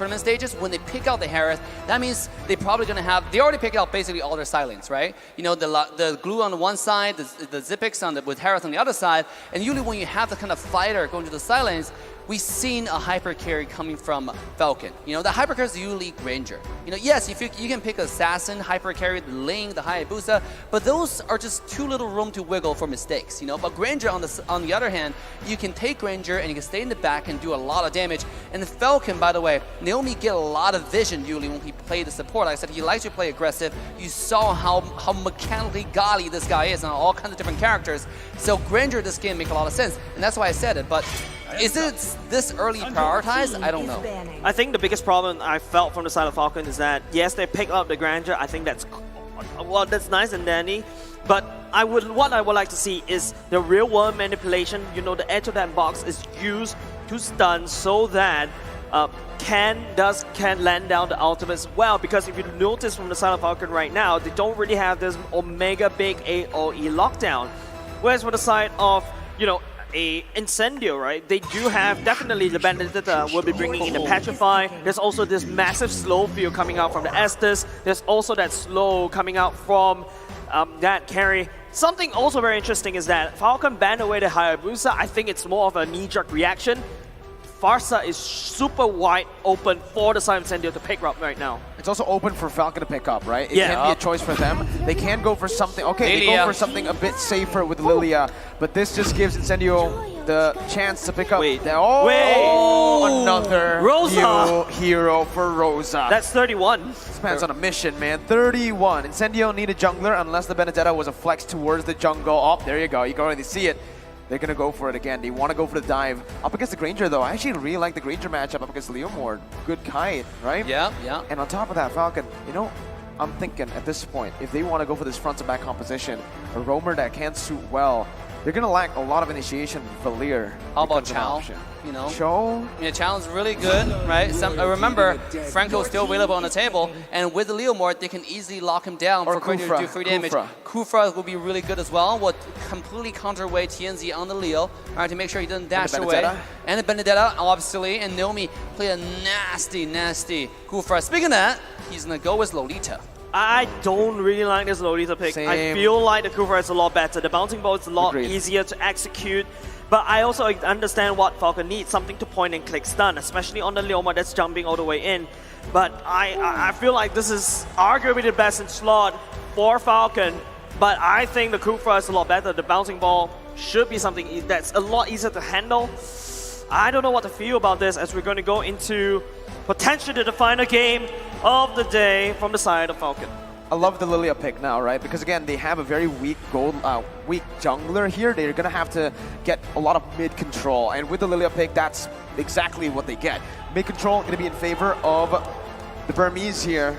tournament stages, when they pick out the Harith, that means they're probably going to have, they already picked out basically all their silence, right? You know, the glue on the one side, the Zippix with Harith on the other side, and usually when you have the kind of fighter going to the silence, we've seen a hyper carry coming from Falcon. You know, the hyper carry is usually Granger. You know, yes, if you can pick Assassin, hyper carry, the Ling, the Hayabusa, but those are just too little room to wiggle for mistakes, you know? But Granger, on the other hand, you can take Granger and you can stay in the back and do a lot of damage. And the Falcon, by the way, Naomi get a lot of vision usually when he played the support. Like I said, he likes to play aggressive. You saw how mechanically godly this guy is on all kinds of different characters. So Granger this game make a lot of sense, and that's why I said it. But is it this early prioritized? I don't know. I think the biggest problem I felt from the side of Falcon is that, yes, they pick up the Granger. I think that's, well, that's nice and dandy. But what I would like to see is the real world manipulation. You know, the edge of that box is used to stun so that can land down the ultimates well. Because if you notice from the side of Falcon right now, they don't really have this Omega big AoE lockdown. Whereas for the side of, you know, a Incendio, right? They do have definitely the Benedetta will be bringing in the Petrify. There's also this massive slow field coming out from the Estes. There's also that slow coming out from that carry. Something also very interesting is that Falcon banned away the Hayabusa. I think it's more of a knee-jerk reaction. Farsa is super wide open for the side of Incendio to pick up right now. It's also open for Falcon to pick up, right? It can be a choice for them. They can go for something. Okay, they go for something a bit safer with Lilia, but this just gives Incendio the chance to pick up. Another new hero for Rosa. That's 31. This man's on a mission, man. 31. Incendio need a jungler unless the Benedetta was a flex towards the jungle. Oh, there you go. You can already see it. They're going to go for it again. They want to go for the dive. Up against the Granger, though. I actually really like the Granger matchup up against Leomord. Good kite, right? Yeah, yeah. And on top of that, Falcon, you know, I'm thinking at this point, if they want to go for this front-to-back composition, a roamer that can suit well, they're going to lack a lot of initiation. Valier. How about Chow? You know, Chow? Yeah, Chow is really good, right? Remember, Franco's still available on the table, and with the Leomord, they can easily lock him down for Granger to do free damage. Kufra will be really good as well. Will completely counterweight TNZ on the Leo, right, to make sure he doesn't dash away. And the Benedetta, obviously, and Naomi play a nasty, nasty Kufra. Speaking of that, he's gonna go with Lolita. I don't really like this Lolita pick. Same. I feel like the Kufra is a lot better. The bouncing ball is a lot easier to execute. But I also understand what Falcon needs, something to point and click stun, especially on the Leoma that's jumping all the way in. But I feel like this is arguably the best in slot for Falcon. But I think the Kufra is a lot better. The bouncing ball should be something that's a lot easier to handle. I don't know what to feel about this as we're going to go into potentially the final game of the day from the side of Falcon. I love the Lilia pick now, right? Because again, they have a very weak weak jungler here. They're gonna have to get a lot of mid control, and with the Lilia pick, that's exactly what they get. Mid control gonna be in favor of the Burmese here,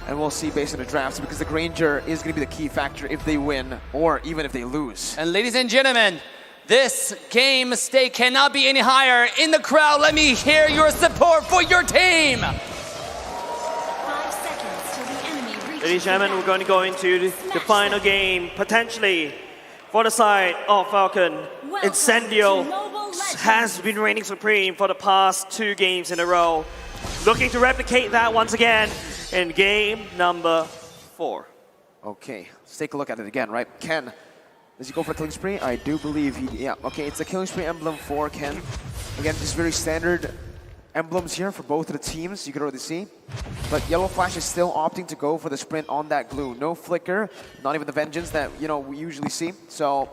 and we'll see based on the drafts, because the Granger is gonna be the key factor if they win or even if they lose. And ladies and gentlemen, this game stake cannot be any higher. In the crowd, let me hear your support for your team. Ladies and gentlemen, we're going to go into the final game, potentially, for the side of Falcon. Incendio has been reigning supreme for the past 2 games in a row. Looking to replicate that once again in game number 4. Okay, let's take a look at it again, right? Ken, does he go for a killing spree? I do believe he, okay, it's a killing spree emblem for Ken. Again, just very standard emblems here for both of the teams, you can already see. But Yellow Flash is still opting to go for the sprint on that glue. No flicker, not even the vengeance that, you know, we usually see. So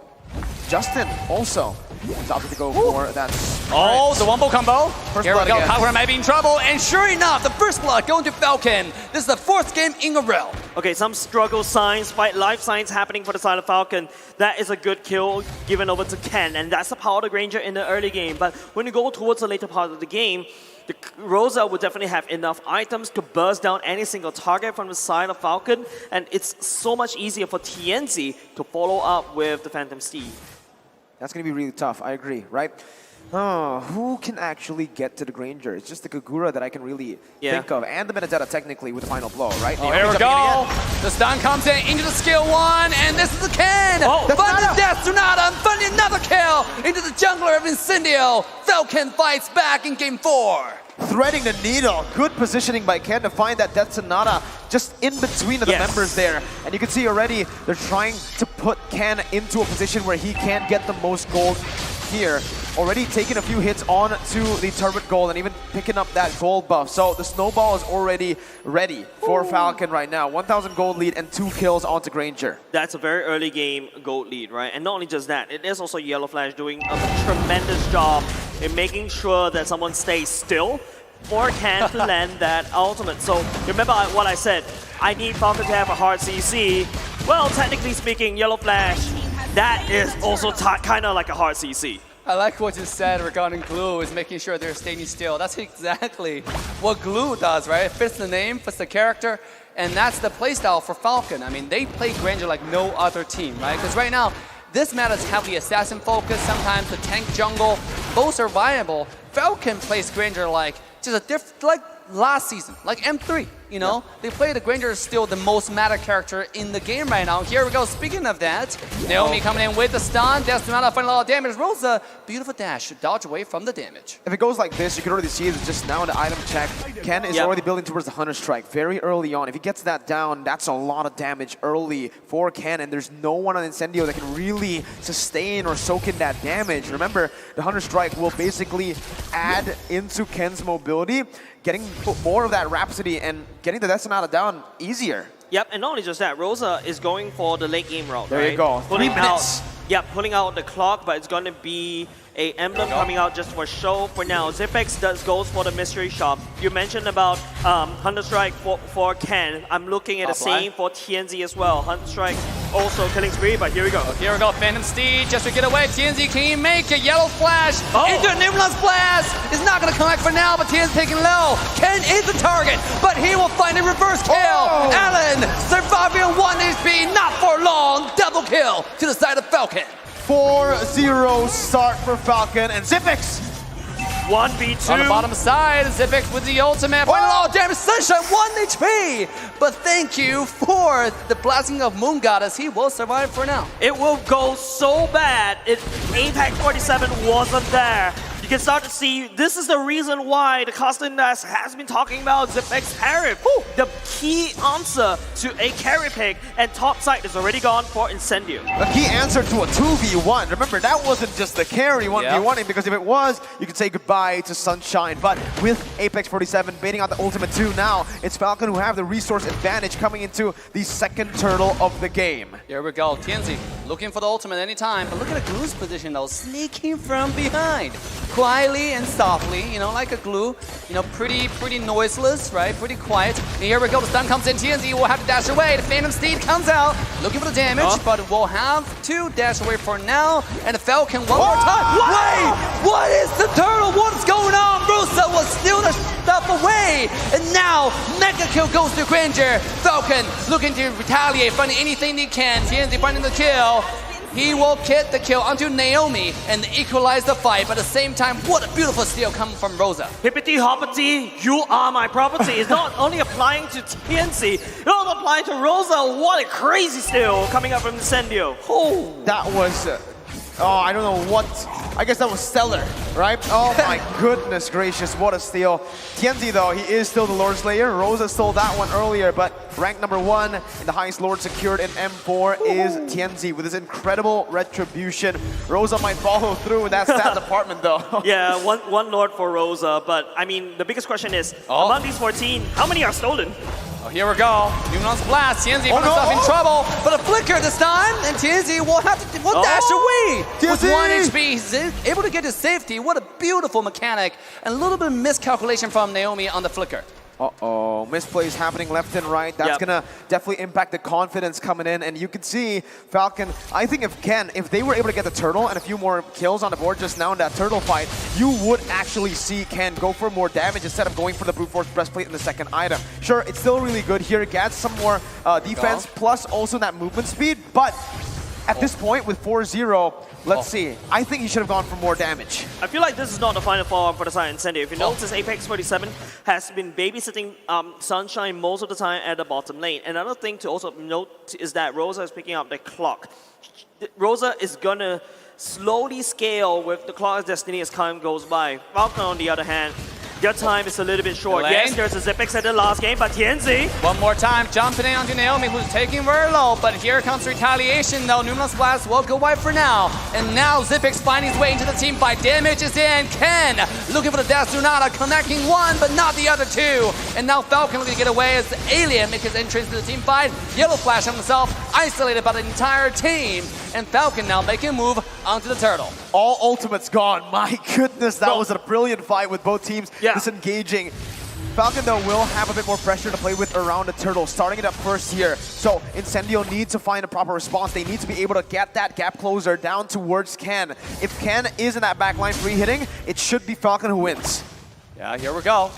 Justin also is opting to go for that. Oh, the wombo combo. Here we go, Power might be in trouble. And sure enough, the first blood going to Falcon. This is the 4th game in a row. Okay, some struggle signs, fight life signs happening for the side of Falcon. That is a good kill given over to Ken, and that's the power of the Granger in the early game. But when you go towards the later part of the game, the Rosa would definitely have enough items to burst down any single target from the side of Falcon, and it's so much easier for TNZ to follow up with the Phantom Steed. That's going to be really tough, I agree, right? Who can actually get to the Granger? It's just the Kagura that I can really think of, and the Benedetta technically with the final blow, right? Oh, here we go! The stun comes in into the skill 1, and this is the Ken! Finding Death Sonata, finding another kill into the jungler of Incendio! Falcon fights back in game 4! threading the needle. Good positioning by Ken to find that Death Sonata just in between the members there. And you can see already they're trying to put Ken into a position where he can get the most gold here. Already taking a few hits on to the turret gold and even picking up that gold buff. So the snowball is already ready for Falcon right now. 1,000 gold lead and 2 kills onto Granger. That's a very early game gold lead, right? And not only just that, it is also Yellow Flash doing a tremendous job in making sure that someone stays still for Ken to land that ultimate. So remember what I said, I need Falcon to have a hard CC. Well, technically speaking, Yellow Flash, that is also kind of like a hard CC. I like what you said regarding glue, is making sure they're staying still. That's exactly what glue does, right? It fits the name, fits the character, and that's the playstyle for Falcon. I mean, they play Granger like no other team, right? Because right now, this meta is heavily assassin focused, sometimes the tank jungle, both are viable. Falcon plays Granger like just a different, like last season, like M3. You know, they play the Granger is still the most meta character in the game right now. Here we go. Speaking of that, Naomi coming in with the stun. Death Sonata finding a lot of damage. Rosa, beautiful dash to dodge away from the damage. If it goes like this, you can already see it just now in the item check. Ken is already building towards the Hunter Strike very early on. If he gets that down, that's a lot of damage early for Ken, and there's no one on Incendio that can really sustain or soak in that damage. Remember, the Hunter Strike will basically add into Ken's mobility, getting more of that Rhapsody and getting the Death Sonata down easier. Yep, and not only just that, Rosa is going for the late game route, There right? you go. Pulling 3 minutes. pulling out the clock, but it's going to be a emblem coming out just for show for now. Zipex goes for the mystery shop. You mentioned about Hunter Strike for Ken. I'm looking at the same for TNZ as well. Hunter Strike also killing spree, but here we go. Here we go, Phantom Steed just to get away. TNZ, can he make a Yellow Flash into an Nimblance Blast? It's not going to come back for now, but TNZ taking low. Ken is the target, but he will find a reverse kill. Allen surviving on 1 HP, not for long. Double kill to the side of Falcon. 4-0 start for Falcon, and Zipex 1v2. On the bottom side, Zipex with the ultimate. Finding a lot of damage. Sunshine, 1 HP. But thank you for the blessing of Moon Goddess. He will survive for now. It will go so bad if Apex 47 wasn't there. You can start to see this is the reason why the casting desk has been talking about Zipex carry. The key answer to a carry pick, and top side is already gone for Incendio. a key answer to a 2v1. Remember, that wasn't just the carry 1v1, because if it was, you could say goodbye to Sunshine. But with Apex 47 baiting out the ultimate 2 now, it's Falcon who have the resource advantage coming into the second turtle of the game. Here we go. TNZ looking for the ultimate anytime, but look at the Glue's position though, sneaking from behind. Quietly and softly, you know, like a Glue, you know, pretty noiseless, right? Pretty quiet. And here we go, the stun comes in, TNZ will have to dash away. The Phantom Steed comes out, looking for the damage, but will have to dash away for now. And the Falcon one more time. Wait! What is the turtle? What is going on? Rosa will steal the stuff away. And now, Mega Kill goes to Granger. Falcon looking to retaliate, finding anything they can. TNZ finding the kill. He will get the kill onto Naomi and equalize the fight, but at the same time, what a beautiful steal coming from Rosa. Hippity hoppity, you are my property. It's not only applying to TNC, it also applying to Rosa. What a crazy steal coming up from Incendio. Oh, that was, I don't know what, I guess that was stellar, right? Oh my goodness gracious, what a steal. TNZ though, he is still the Lord Slayer. Rosa stole that one earlier, but rank number 1 in the highest Lord secured in M4 is TNZ with his incredible retribution. Rosa might follow through in that stat department though. Yeah, one Lord for Rosa, but I mean, the biggest question is, among these 14, how many are stolen? Oh, here we go. Numenon's blast. TNZ found himself in trouble, but a flicker this time, and TNZ will have to dash away. With 1 HP, he's able to get to safety. What a beautiful mechanic, and a little bit of miscalculation from Naomi on the flicker. Uh-oh, misplays happening left and right. That's gonna definitely impact the confidence coming in. And you can see Falcon, I think if they were able to get the turtle and a few more kills on the board just now in that turtle fight, you would actually see Ken go for more damage instead of going for the brute force breastplate in the second item. Sure, it's still really good here. It gets some more defense, plus also that movement speed, but at this point with 4-0, let's see. I think he should have gone for more damage. I feel like this is not the final form for the side Incendio. If you notice, Apex 47 has been babysitting Sunshine most of the time at the bottom lane. Another thing to also note is that Rosa is picking up the clock. Rosa is gonna slowly scale with the clock's destiny as time goes by. Falcon, on the other hand, your time is a little bit short. Lane. Yes, there's a Zipix at the last game, but Tianzi, One more time, jumping in onto Naomi, who's taking very low, but here comes retaliation though. Numerous Blast will go wide for now. And now Zipix finding his way into the team fight. Damage is in. Ken looking for the Death Tsunada, connecting one, but not the other two. And now Falcon looking to get away as Alien makes his entrance to the team fight. Yellow Flash on himself, isolated by the entire team. And Falcon now making a move onto the turtle. All ultimates gone. My goodness, that was a brilliant fight with both teams disengaging. Falcon, though, will have a bit more pressure to play with around the turtle, starting it up first here. So Incendio needs to find a proper response. They need to be able to get that gap closer down towards Ken. If Ken is in that backline free hitting, it should be Falcon who wins. Yeah, here we go.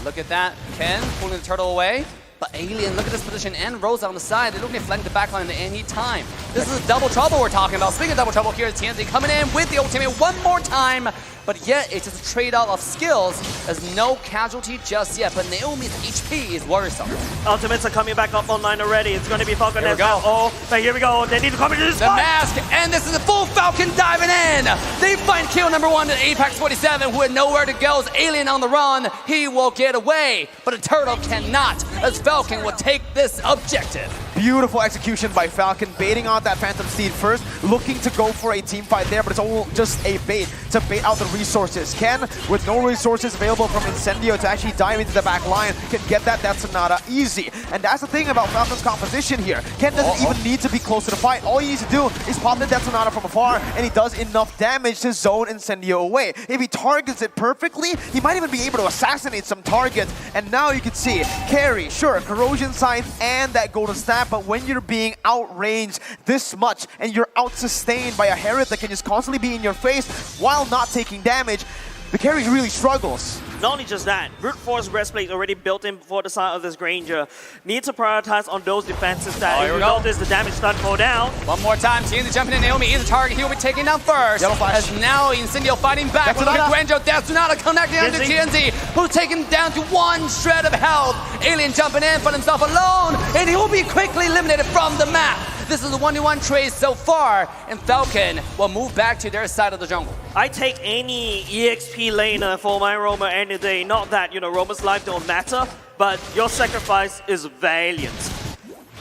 Look at that. Ken pulling the turtle away. But Alien, look at this position, and Rosa on the side. They're looking to flank the backline at any time. This is double trouble we're talking about. Speaking of double trouble, here's TNZ coming in with the ultimate one more time. But yet, it's just a trade-off of skills. There's no casualty just yet, but Naomi's HP is worrisome. ultimates are coming back up online already. It's going to be Falcon Here we as go. well. Oh, but here we go. They need to come into this The fight. mask, and this is the full Falcon diving in. They find kill number one to Apex 47, who had nowhere to go. As Alien on the run, he will get away, but a turtle cannot, as Falcon will take this objective. Beautiful execution by Falcon, baiting out that Phantom Steed first, looking to go for a team fight there, but it's all just a bait to bait out the resources. Ken, with no resources available from Incendio to actually dive into the back line, can get that Death Sonata easy. And that's the thing about Falcon's composition here. Ken doesn't even need to be close to the fight. All he needs to do is pop the Death Sonata from afar, and he does enough damage to zone Incendio away. If he targets it perfectly, he might even be able to assassinate some targets. And now you can see, carry, sure, Corrosion Scythe and that Golden Staff, but when you're being outranged this much and you're out-sustained by a Herod that can just constantly be in your face while not taking damage, the carry really struggles. Not only just that, Brute Force Breastplate already built in before the side of this Granger. Need to prioritize on those defenses that here we result go. is the damage start to go down. One more time, TNZ jumping in. Naomi is a target. He will be taken down first. Yellow Flash. As now Incendio fighting back with Death the Guangzhou Death Tsunada connecting onto TNZ, who's taken down to one shred of health. Alien jumping in, but himself alone, and he will be quickly eliminated from the map. This is a 1v1 trade so far, and Falcon will move back to their side of the jungle. I take any EXP laner for my Roamer any day. Not that, Roamer's life don't matter, but your sacrifice is valiant.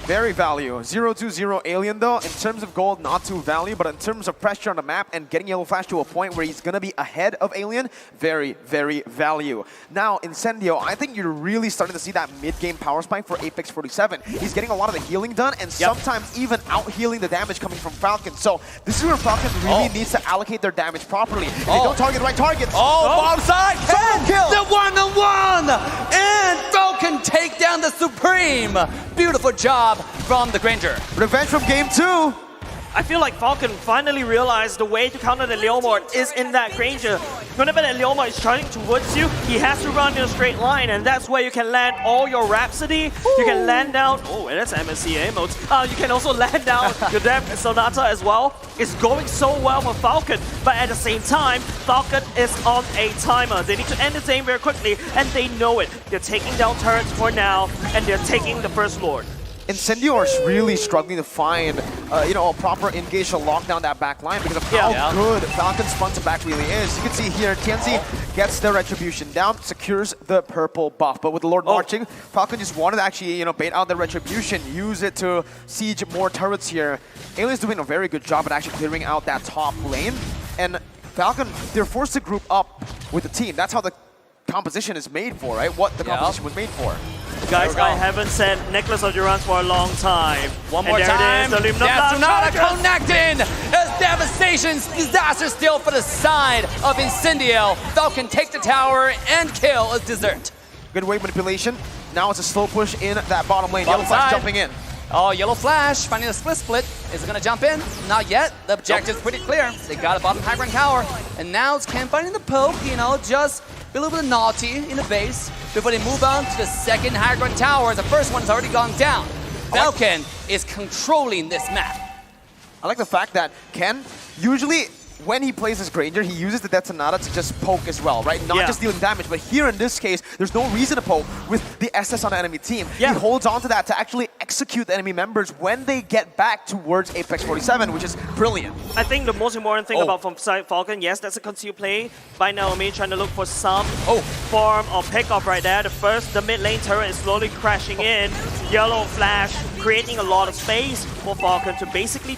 Very value. 0-2-0 Alien though, in terms of gold, not too value, but in terms of pressure on the map and getting Yellow Flash to a point where he's gonna be ahead of Alien, very, very value. Now, Incendio, I think you're really starting to see that mid-game power spike for Apex 47. He's getting a lot of the healing done and sometimes even out-healing the damage coming from Falcon. So this is where Falcon really needs to allocate their damage properly. If they don't target the right targets. Bottom side, Solo kill! the one-on-one! And Falcon take down the Supreme. Beautiful job from the Granger. Revenge from game 2. I feel like Falcon finally realized the way to counter the Leomord is in that Granger. Whenever that Leomord is charging towards you, he has to run in a straight line, and that's where you can land all your Rhapsody. You can land down, and that's MSCA modes. You can also land down your Death Sonata as well. It's going so well for Falcon, but at the same time, Falcon is on a timer. They need to end the game very quickly, and they know it. They're taking down turrets for now, and they're taking the First Lord. Incendio is really struggling to find, a proper engage to lock down that back line because of how good Falcon's front to back really is. You can see here, TNC gets the Retribution down, secures the purple buff. But with the Lord marching, Falcon just wanted to actually, bait out the Retribution, use it to siege more turrets here. Alien's doing a very good job at actually clearing out that top lane. And Falcon, they're forced to group up with the team. That's how the composition is made for, right? What the composition was made for. Guys, I haven't said Necklace of Durance for a long time. One more time. It is, the Death Tsunada connecting. As devastation, disaster still for the side of Incendio. Falcon take the tower and kill as dessert. Good wave manipulation. Now it's a slow push in that bottom lane. Bottom Yellow Flash side. jumping in. Oh, Yellow Flash finding a split. Is it going to jump in? Not yet. The objective's pretty clear. They got a bottom high ground tower. And now it's Ken finding the poke, just a little bit of naughty in the base before they move on to the second high ground tower. The first one has already gone down. Falcon is controlling this map. I like the fact that Ken, usually when he plays his Granger, he uses the Detonata to just poke as well, right? Not just dealing damage, but here in this case, there's no reason to poke with the SS on the enemy team. He holds on to that to actually execute the enemy members when they get back towards Apex 47, which is brilliant. I think the most important thing about from side Falcon, yes, that's a concealed play by Naomi, trying to look for some form of pickup right there. The mid lane turret is slowly crashing in. Yellow flash, creating a lot of space for Falcon to basically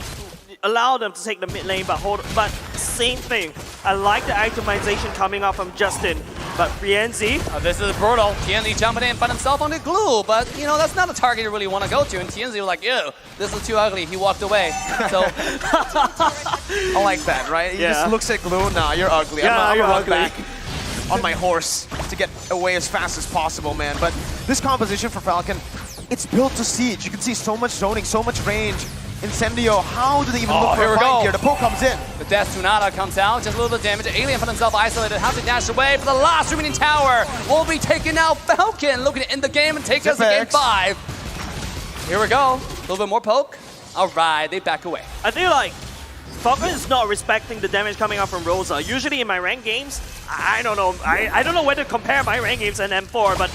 allow them to take the mid lane, but same thing. I like the itemization coming up from Justin, but Frienzi. This is brutal. TNZ jumping in, found himself on the glue, but you know, that's not a target you really want to go to, and TNZ was like, ew, this is too ugly. He walked away. So I like that, right? He just looks at glue, nah, you're ugly. I'm gonna run back on my horse to get away as fast as possible, man. But this composition for Falcon, it's built to siege. You can see so much zoning, so much range. Incendio, how do they even look for a fight here? The poke comes in. The Death Tsunada comes out, just a little bit of damage. Alien found himself isolated, has to dash away, but the last remaining tower will be taken out. Falcon looking to end the game and take us to game 5. Here we go. A little bit more poke. All right, they back away. I feel like Falcon is not respecting the damage coming out from Rosa. Usually in my ranked games, I don't know. I don't know whether to compare my ranked games and M4, but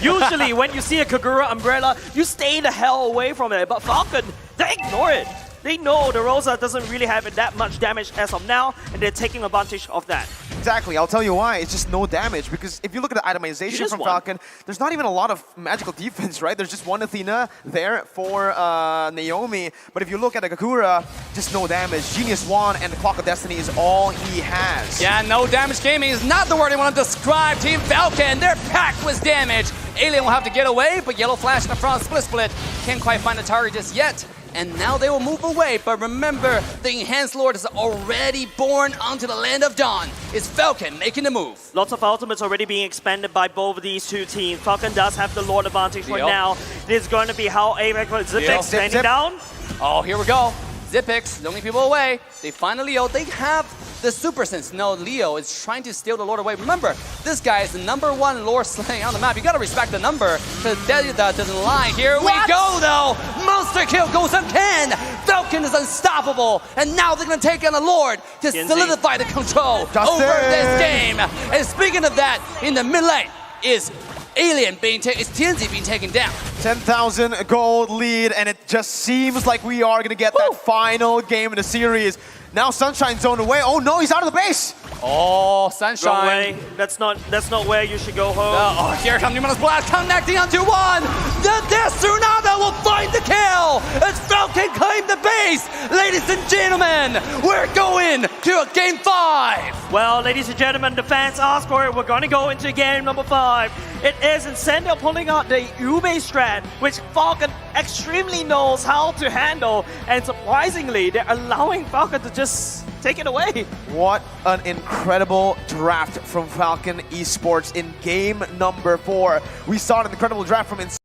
usually when you see a Kagura Umbrella, you stay the hell away from it. But Falcon, they ignore it. They know the Rosa doesn't really have that much damage as of now, and they're taking advantage of that. Exactly, I'll tell you why. It's just no damage, because if you look at the itemization from Falcon, there's not even a lot of magical defense, right? There's just one Athena there for Naomi, but if you look at the Kakura, just no damage. Genius Wand and the Clock of Destiny is all he has. Yeah, no damage gaming is not the word I want to describe Team Falcon. They're packed with damage. Alien will have to get away, but Yellow Flash in the front, split. Can't quite find the target just yet. And now they will move away, but remember, the Enhanced Lord is already born onto the Land of Dawn. It's Falcon making the move. Lots of ultimates already being expended by both of these two teams. Falcon does have the Lord advantage for now. This is going to be how Apex with Zipix standing down. Oh, here we go. Zipix, the only people away. They find a Leo. They have the Super Sense. No, Leo is trying to steal the Lord away. Remember, this guy is the #1 Lord slaying on the map. You gotta respect the number, because that doesn't lie. Here we go, though. Monster kill goes on Ken. Falcon is unstoppable, and now they're gonna take on the Lord to solidify the control over this game. And speaking of that, in the mid lane is Alien is TNZ being taken down. 10,000 gold lead, and it just seems like we are gonna get that final game in the series. Now Sunshine zoned away. Oh no, he's out of the base. Oh, Sunshine. Wrong way. That's not where you should go home. Oh, here comes Numerous Blast connecting onto one. The Death Tsunada will find the kill. As Falcon claim the base. Ladies and gentlemen, we're going to a game 5. Well, ladies and gentlemen, the fans asked for it. We're going to go into game number 5. It is Incendio pulling out the Ube strat, which Falcon extremely knows how to handle. And surprisingly, they're allowing Falcon to just take it away. What an incredible draft from Falcon Esports in game number 4. We saw an incredible draft from